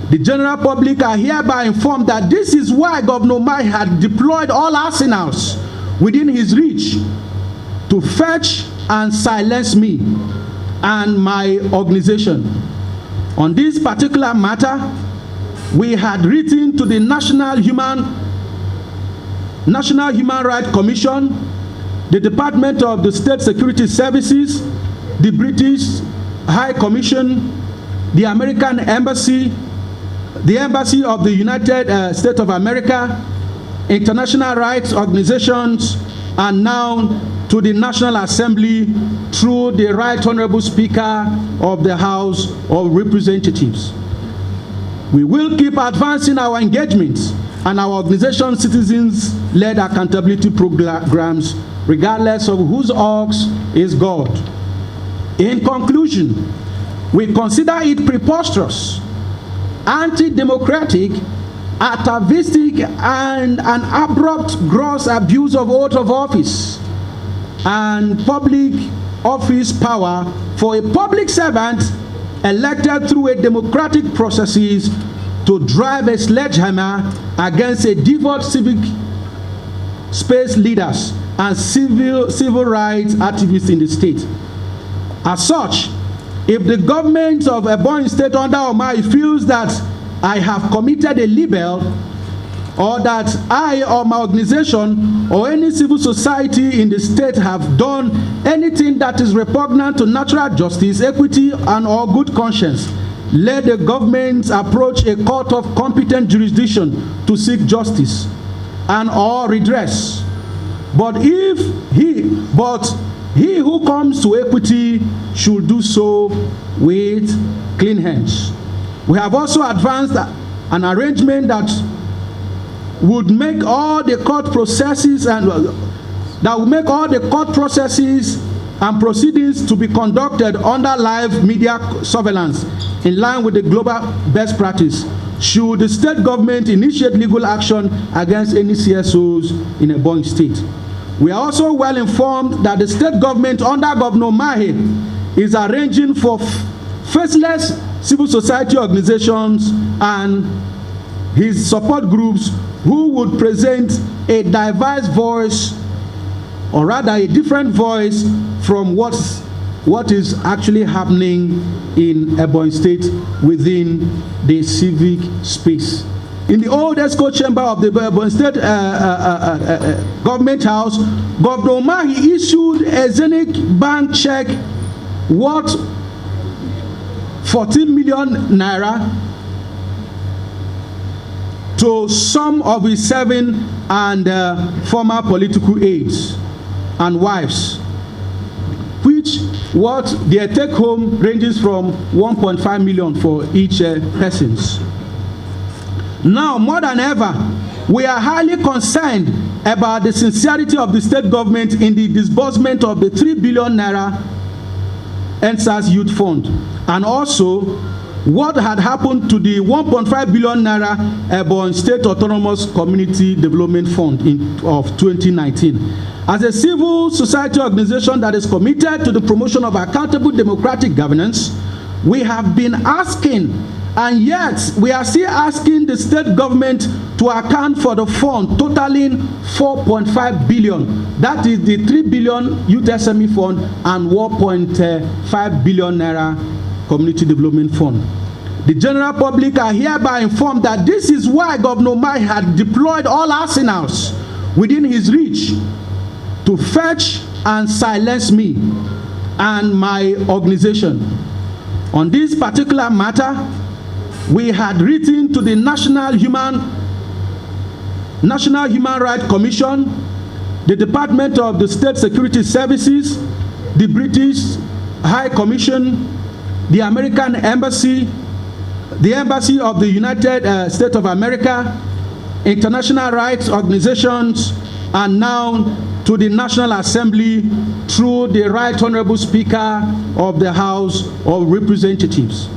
The general public are hereby informed that this is why Governor Umahi had deployed all arsenals within his reach to fetch and silence me and my organization. On this particular matter, we had written to the National Human Rights Commission, the Department of the State Security Services, the British High Commission, the American Embassy, the Embassy of the United States of America, international rights organizations, and now to the National Assembly through the Right Honorable Speaker of the House of Representatives. We will keep advancing our engagements and our organization citizens-led accountability programs, regardless of whose ox is God. In conclusion, we consider it preposterous, anti-democratic, atavistic, and an abrupt, gross abuse of oath of office and public office power for a public servant elected through a democratic processes to drive a sledgehammer against a devout civic space leaders and civil rights activists in the state. As such, if the government of Ebonyi State under Umahi feels that I have committed a libel, or that I or my organization or any civil society in the state have done anything that is repugnant to natural justice, equity, and or good conscience, let the government approach a court of competent jurisdiction to seek justice and or redress. But he who comes to equity should do so with clean hands. We have also advanced an arrangement that would make all the court processes and proceedings to be conducted under live media surveillance in line with the global best practice should the state government initiate legal action against any CSOs in Ebonyi State. We are also well informed that the state government under Governor Umahi is arranging for faceless civil society organizations and his support groups who would present a diverse voice, or rather a different voice from what is actually happening in Ebonyi State within the civic space. In the old ESCO chamber of the Ebonyi State government house, Governor Umahi issued a Zenith bank check worth 14 million naira to some of his serving and former political aides and wives, which what their take home ranges from 1.5 million for each persons. Now, more than ever, we are highly concerned about the sincerity of the state government in the disbursement of the 3 billion naira NSAS Youth Fund, and also what had happened to the 1.5 billion naira Ebonyi State Autonomous Community Development Fund of 2019. As a civil society organization that is committed to the promotion of accountable democratic governance, we have been asking, and yet we are still asking the state government to account for the fund totaling 4.5 billion. That is the 3 billion Youth SME Fund and 1.5 billion naira Community Development Fund. The general public are hereby informed that this is why Governor Umahi had deployed all arsenals within his reach to fetch and silence me and my organization. On this particular matter, we had written to the National Human Rights Commission, the Department of the State Security Services, the British High Commission, the American Embassy, the Embassy of the United States of America, international rights organizations, and now to the National Assembly through the Right Honorable Speaker of the House of Representatives.